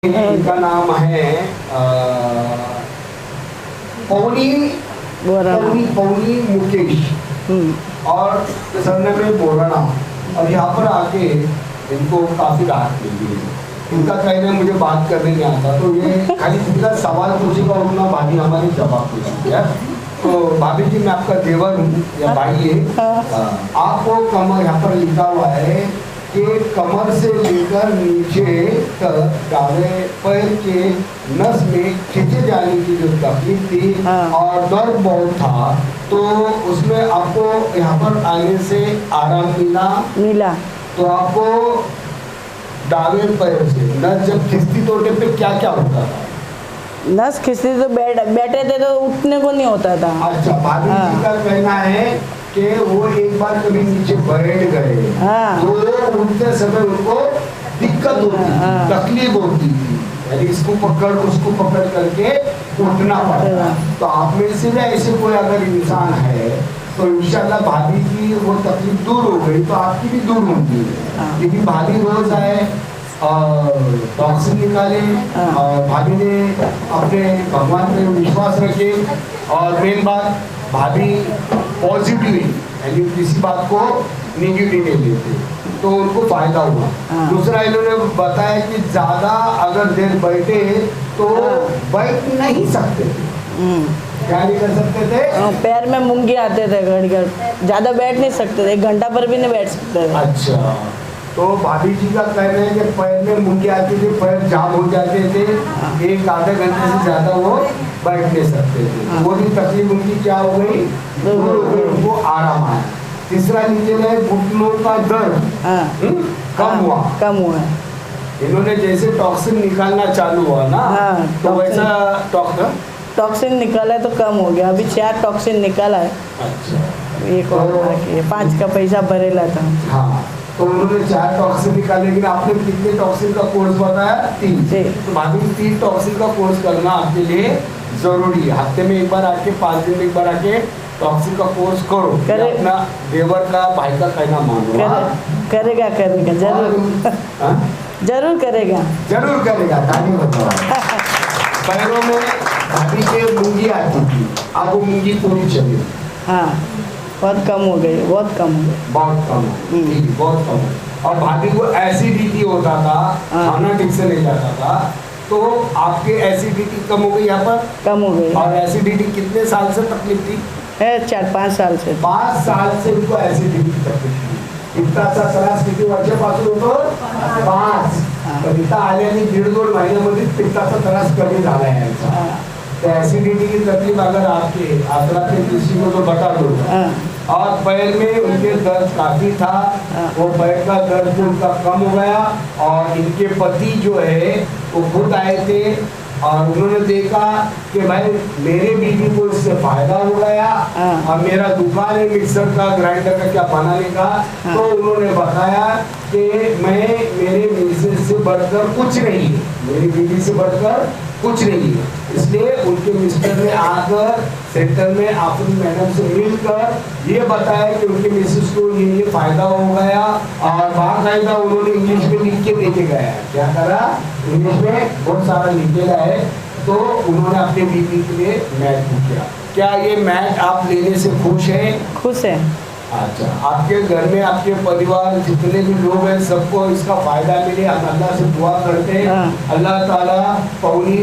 इनका नाम है पौनी पौनी मुकेश और सरने में बोराना। और यहाँ पर आके इनको काफी राहत मिली है। इनका कहना है मुझे बात करने नहीं आता, तो ये खाली सीधा सवाल पूछे का उतना भाभी हमारी जवाब पूछती है। तो भाभी जी मैं आपका देवर हूँ या भाई है। आपको कमर यहाँ पर लिखा हुआ है कि कमर से लेकर नीचे तक दावे पैर के नस में खींचे जाने की जो तकलीफ थी और दर्द बहुत था, तो उसमें आपको यहाँ पर आने से आराम मिला। तो आपको दावे पैर से नस जब खिंचती तो पे क्या क्या होता था? नस खिंचती तो बैठे थे तो उठने को नहीं होता था। अच्छा, भाभी जी का कहना है कि वो एक बार कभी नीचे बैठ गए तो उठते समय उनको दिक्कत होती थी, तकलीफ होती थी, यानी इसको पकड़ उसको पकड़ करके उठना पड़ता। तो आप में से भी ऐसे कोई अगर इंसान है तो इंशाल्लाह भाभी की वो तकलीफ दूर हो गई तो आपकी भी दूर होगी। लेकिन भाभी रोज आए टॉक्सिन निकाले और भाभी ने अपने भगवान पे विश्वास रखे और मेन बात भाभी पॉजिटिव यानी किसी बात को निगेटिव नहीं लेते, तो उनको फायदा हुआ। दूसरा इन्होंने बताया कि ज्यादा अगर देर बैठे तो बैठ नहीं सकते थे। क्या नहीं कर सकते थे? पैर में मूंगे आते थे, घड़ी ज्यादा बैठ नहीं सकते थे, 1 घंटा पर भी नहीं बैठ सकते थे। अच्छा, तो भाभी जी का कहना है कि पैर में मूंगे आती थी, पैर जाम हो जाते थे, 1-आधे घंटे से ज्यादा वो बैठ नहीं सकते थे। वो भी तकलीफ उनकी क्या हो गई? उनको आराम आया। तीसरा नीचे में घुटनों का दर्द कम हुआ। इन्होंने जैसे टॉक्सिन निकालना चालू हुआ ना, तो वैसा टॉक्सिन निकाला तो कम हो गया। अभी 4 टॉक्सिन निकाला है। अच्छा, एक और 5 का पैसा भरेला था। हाँ, तो उन्होंने 4 टॉक्सिन निकाले। लेकिन आपने कितने टॉक्सिन का कोर्स बताया? 3। तो भाभी 3 टॉक्सिन का कोर्स करना आपके लिए जरूरी है। हफ्ते में एक बार आके 5 दिन में एक बार आके टॉक्सिन का कोर्स करो। अपना देवर का भाई का कहना मानो। करेगा जरूर करेगा। ताली बजाओ। पैरों में भाभी के मूंगी आती थी, अब वो मूंगी पूरी चली। बहुत कम हो गई। बहुत कम। और भाभी को एसिडिटी होता था, खाना ठीक से नहीं जाता था, तो आपके एसिडिटी कम हो गई। यहाँ पर कम हो गई। और एसिडिटी कितने साल से तकलीफ थी? 4-5 साल से। 5 साल से उनको एसिडिटी की तकलीफ थी। इतना सा त्रास किती वर्षापासून होतो? 5. इथं आल्याने 1.5-2 महिन्यामध्ये पित्ताचा त्रास कमी झाला है यांचा। तो एसिडिटी की तकलीफ अगर आपके आंतरा के किसी को तो बता दो। और पैर में उनके दर्द काफी था, वो पैर का दर्द उनका कम हो गया। और इनके पति जो है वो खुद आए थे और उन्होंने देखा कि भाई मेरे बीवी को इससे फायदा हो गया। और मेरा दुकान है मिक्सर का, ग्राइंडर का, क्या बनाने का। तो उन्होंने बताया कि मैं मेरे मिसेज से बढ़कर कुछ नहीं है, मेरी बीवी से बढ़कर कुछ नहीं है। इसलिए उनके मिस्टर ने आकर सेंटर में अपनी मैडम से मिलकर ये बताया कि उनके मिसेस को ये फायदा हो गया। और बाकायदा उन्होंने इंग्लिश में लिख के देके गया। क्या करा? इंग्लिश में बहुत सारा लिखेगा है। तो उन्होंने अपने बीवी के लिए मैट बुक किया। क्या ये मैट आप लेने से खुश हैं? खुश है। अच्छा, आपके घर में आपके परिवार जितने भी लोग हैं सबको इसका फायदा मिले, हम अल्लाह से दुआ करते हैं। अल्लाह ताला पौनी